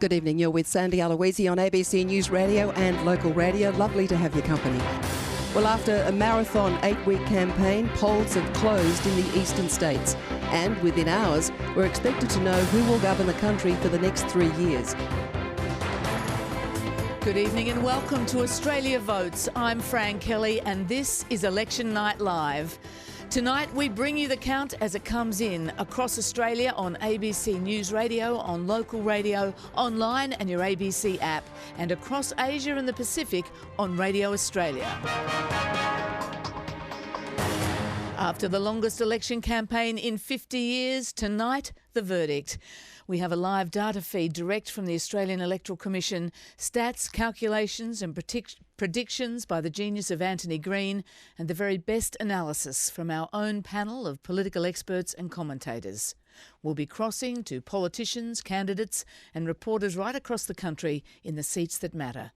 Good evening. You're with Sandy Aloisi on ABC News Radio and local radio. Lovely to have your company. Well, after a marathon 8-week campaign, polls have closed in the eastern states. And within hours, we're expected to know who will govern the country for the next 3 years. Good evening and welcome to Australia Votes. I'm Fran Kelly and this is Election Night Live. Tonight we bring you the count as it comes in across Australia on ABC News Radio, on local radio, online and your ABC app, and across Asia and the Pacific on Radio Australia. After the longest election campaign in 50 years, tonight the verdict. We have a live data feed direct from the Australian Electoral Commission, stats, calculations and predictions by the genius of Anthony Green, and the very best analysis from our own panel of political experts and commentators. We'll be crossing to politicians, candidates and reporters right across the country in the seats that matter.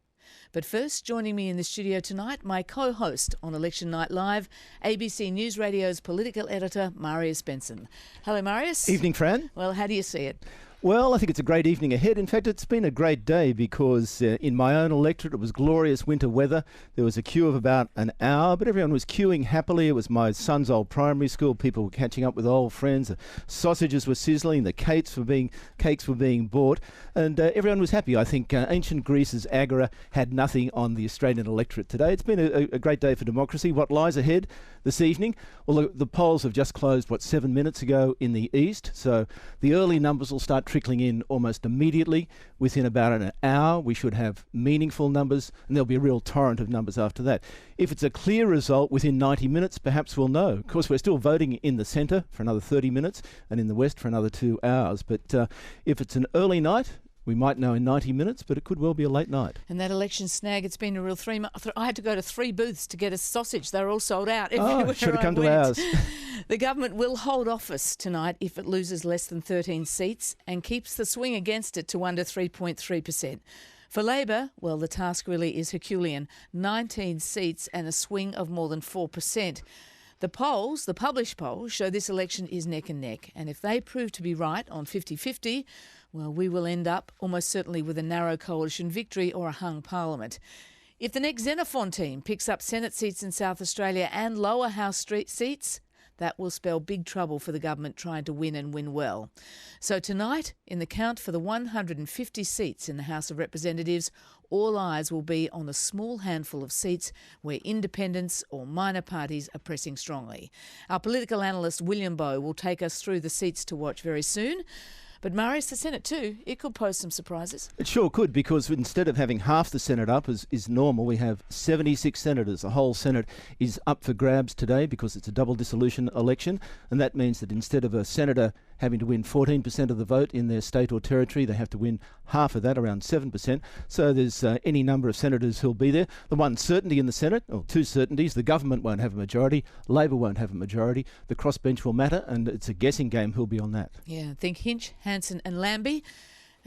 But first, joining me in the studio tonight, my co-host on Election Night Live, ABC News Radio's political editor, Marius Benson. Hello, Marius. Evening, Fran. Well, how do you see it? Well, I think it's a great evening ahead. In fact, it's been a great day because in my own electorate it was glorious winter weather. There was a queue of about an hour, but everyone was queuing happily. It was my son's old primary school. People were catching up with old friends. The sausages were sizzling. The cakes were being bought, and everyone was happy. I think ancient Greece's agora had nothing on the Australian electorate today. It's been a great day for democracy. What lies ahead this evening? Well, the polls have just closed, 7 minutes ago in the east, so the early numbers will start trickling in almost immediately. Within about an hour we should have meaningful numbers, and there'll be a real torrent of numbers after that. If it's a clear result within 90 minutes, perhaps we'll know. Of course, we're still voting in the centre for another 30 minutes and in the west for another 2 hours, but if it's an early night, we might know in 90 minutes, but it could well be a late night. And that election snag, it's been a real 3 months. I had to go to 3 booths to get a sausage. They were all sold out. Oh, should have come to ours. The government will hold office tonight if it loses less than 13 seats and keeps the swing against it to under 3.3%. For Labor, well, the task really is Herculean. 19 seats and a swing of more than 4%. The polls, the published polls, show this election is neck and neck. And if they prove to be right on 50-50, well, we will end up almost certainly with a narrow coalition victory or a hung parliament. If the next Xenophon team picks up Senate seats in South Australia and lower house seats, that will spell big trouble for the government trying to win and win well. So tonight, in the count for the 150 seats in the House of Representatives, all eyes will be on a small handful of seats where independents or minor parties are pressing strongly. Our political analyst William Bowe will take us through the seats to watch very soon. But Marius, the Senate too, it could pose some surprises. It sure could, because instead of having half the Senate up as is normal, we have 76 senators. The whole Senate is up for grabs today because it's a double dissolution election, and that means that instead of a senator having to win 14% of the vote in their state or territory, they have to win half of that, around 7%. So there's any number of senators who'll be there. The one certainty in the Senate, or two certainties: the government won't have a majority, Labor won't have a majority, the crossbench will matter, and it's a guessing game who'll be on that. Yeah, think Hinch, Hanson and Lambie,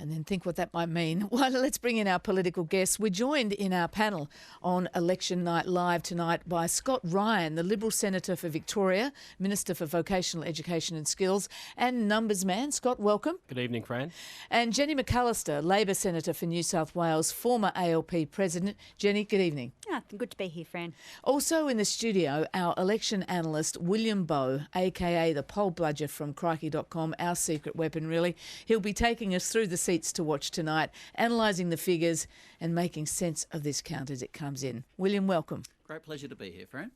and then think what that might mean. Well, let's bring in our political guests. We're joined in our panel on Election Night Live tonight by Scott Ryan, the Liberal Senator for Victoria, Minister for Vocational Education and Skills, and numbers man. Scott, welcome. Good evening, Fran. And Jenny McAllister, Labor Senator for New South Wales, former ALP President. Jenny, good evening. Good to be here, Fran. Also in the studio, our election analyst, William Bowe, a.k.a. the poll bludger from crikey.com, our secret weapon, really. He'll be taking us through the seats to watch tonight, analysing the figures and making sense of this count as it comes in. William, welcome. Great pleasure to be here, Fran.